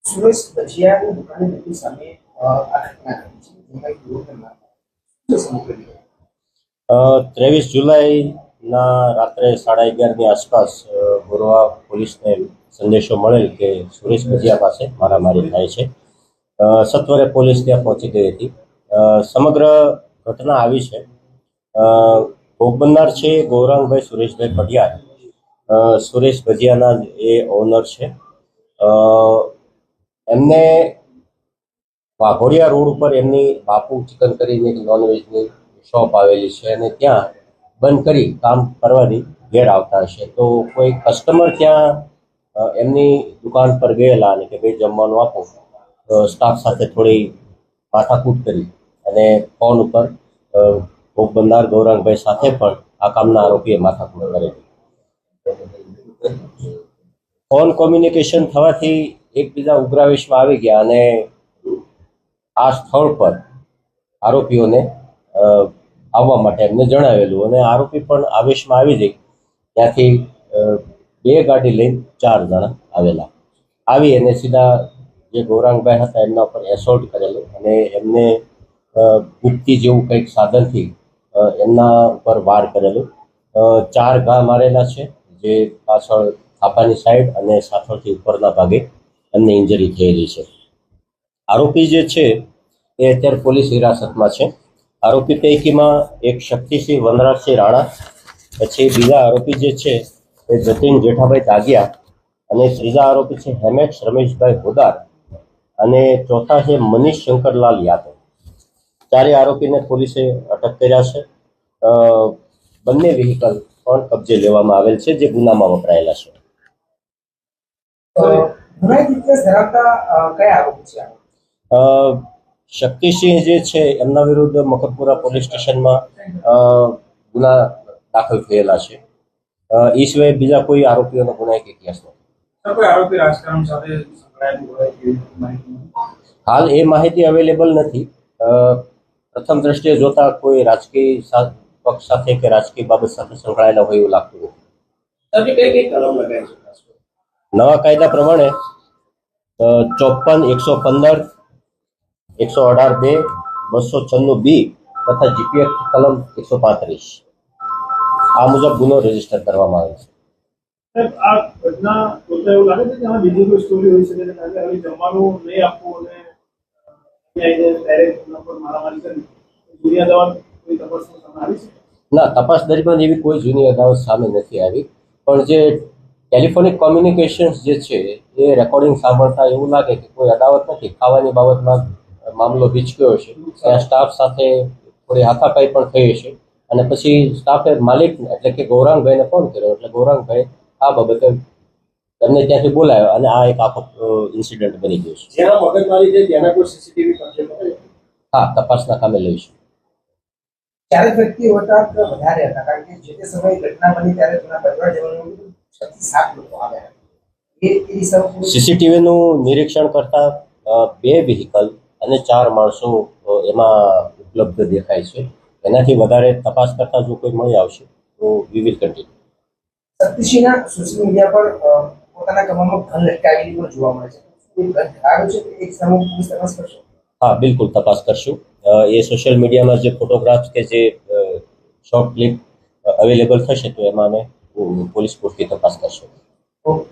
સુરેશ ભજીયાની દુકાનની નજીક સામે આ ઘટના ઘટી છે જેમાં એક યુવકને માર માર્યો. 23 જુલાઈના રાત્રે 11:30ની આસપાસ ગોરવા પોલીસને સંદેશો મળેલ કે સુરેશ ભજીયા પાસે મારામારી થાય છે. સત્વરે પોલીસ ત્યાં પહોંચી ગઈ હતી. સમગ્ર ઘટના આવી છે. ભોગ બનનાર છે ગૌરાંગભાઈ સુરેશભાઈ પઢિયાર. સુરેશ ભજીયાના એ ઓનર છે. એમને વાઘોડિયા રોડ ઉપર એમની બાપુ ચિકન કરીને એક નોનવેજની શોપ આવેલી છે અને ત્યાં બંધ કરી કામ કરવાની ઘેર આવતા હશે તો કોઈ કસ્ટમર ત્યાં એમની દુકાન પર ગયેલા અને કે ભાઈ જમવાનું આપો. સ્ટાફ સાથે થોડી માથાકૂટ કરી અને ફોન ઉપર ભોગ બનનાર ગૌરાંગભાઈ સાથે પણ આ કામના આરોપીએ માથાકૂટ કરેલી. ફોન કોમ્યુનિકેશન થવાથી એકબીજા ઉગ્રાવેશમાં આવી ગયા અને આ સ્થળ પર આરોપીઓને આવવા માટે એમને જણાવેલું અને આરોપી પણ આવેશમાં આવી જઈ ત્યાંથી 2 ગાડી લઈને 4 જણા આવેલા. આવી અને સીધા જે ગૌરાંગભાઈ હતા એમના ઉપર એસોલ્ટ કરેલું અને એમને ગુપ્તી જેવું કંઈક સાધનથી એમના ઉપર વાર કરેલું. 4 ઘા મારેલા છે જે પાછળ થાપાની સાઈડ અને સાથળથી ઉપરના ભાગે એમને ઇન્જરી થયેલી છે. આરોપી જે છે એ અત્યારે પોલીસ હિરાસતમાં છે. આરોપી પૈકીમાં એક શક્તિસિંહ વનરાજસિંહ રાણા, પછી બીજા આરોપી જે છે એ જતીન જેઠાભાઈ દાગિયા અને ત્રીજા આરોપી છે હેમેશ રમેશભાઈ હોદાર અને ચોથા છે મનીષ શંકરલાલ યાદવ. 4 આરોપીને પોલીસે અટક કર્યા છે. બંને વ્હીકલ પણ કબજે લેવામાં આવેલ છે જે ગુનામાં વપરાયેલા છે. ગુનાહિત ઇતિહાસ ધરાવતા કયા આરોપી છે? શક્તિસિંહ જે છે એમના વિરુદ્ધ મકરપુરા પોલીસ સ્ટેશનમાં ગુના દાખલ થયેલા છે. એ સિવાય બીજા કોઈ આરોપીઓનો ગુનાહિત ઇતિહાસ નથી. હાલ એ માહિતી અવેલેબલ નથી. પ્રથમ દ્રષ્ટિએ જોતા કોઈ રાજકીય પક્ષ સાથે કે રાજકીય બાબત સાથે સંકળાયેલા હોય એવું લાગતું નથી. નવા કાયદા પ્રમાણે 54, 115, 118(2), 296(b) તથા જીપીએફ કલમ 135 આ મુજબ ગુનો રજીસ્ટર કરવામાં આવે છે. આ ઘટના એવું લાગે છે કે આમાં બીજી કોઈ સ્ટોરી હોઈ શકે છે કારણ કે હવે જમવાનું નહીં આપવું અને ડાયરેક્ટ નંબર મારામારી કરી જૂની અદાવત કોઈ તપાસ સામે આવી છે? ના, તપાસ દરમિયાન એવી કોઈ જૂની અદાવત સામે નથી આવી. પણ જે ટેલિફોનિક કોમ્યુનિકેશન્સ જે છે એ રેકોર્ડિંગ સાંભળતા એવું લાગે કે કોઈ અદાવત નથી, ખાવાની બાબતમાં મામલો હિચક્યો છે. ત્યાં સ્ટાફ સાથે થોડી હાથાપાઈ પણ થઈ હશે અને પછી સ્ટાફે માલિક એટલે કે ગૌરાંગભાઈને ફોન કર્યો એટલે ગૌરાંગભાઈ આ બાબતે એમને ત્યાંથી બોલાવ્યો અને આ એક આખો ઇન્સિડન્ટ બની ગયો છે. જેના મગજમારી છે તેના કોઈ સીસીટીવી કબજે કરે? હા, તપાસના કામે લઈશું. 4 વ્યક્તિઓ હતા કે વધારે હતા? કારણ કે જે તે સમયે ઘટના બની ત્યારે તેના પરિવારજનો 7 લોકો આવ્યા. સીસીટીવીનું નિરીક્ષણ કરતા 2 વ્હીકલ અને 4 માણસો એમાં ઉપલબ્ધ દેખાય છે. એનાથી વધારે તપાસ કરતા જો કોઈ મળી આવશે તો વી વિલ કન્ટિન્યુ. શક્તિસિંહના સોશિયલ મીડિયા પર પોતાના કમામાં ઘન લટકાવેલી પણ જોવા મળે છે. કોઈ ઘન ધરાવે છે એક સમૂહ પોલીસ તપાસ કરશે? હા, બિલકુલ તપાસ કરશું. એ સોશિયલ મીડિયામાં જે ફોટોગ્રાફ્સ કે જે શોર્ટ ક્લિપ અવેલેબલ થશે તો એમાં અમે પોલીસ પૂરતી તપાસ કરશું. ઓકે.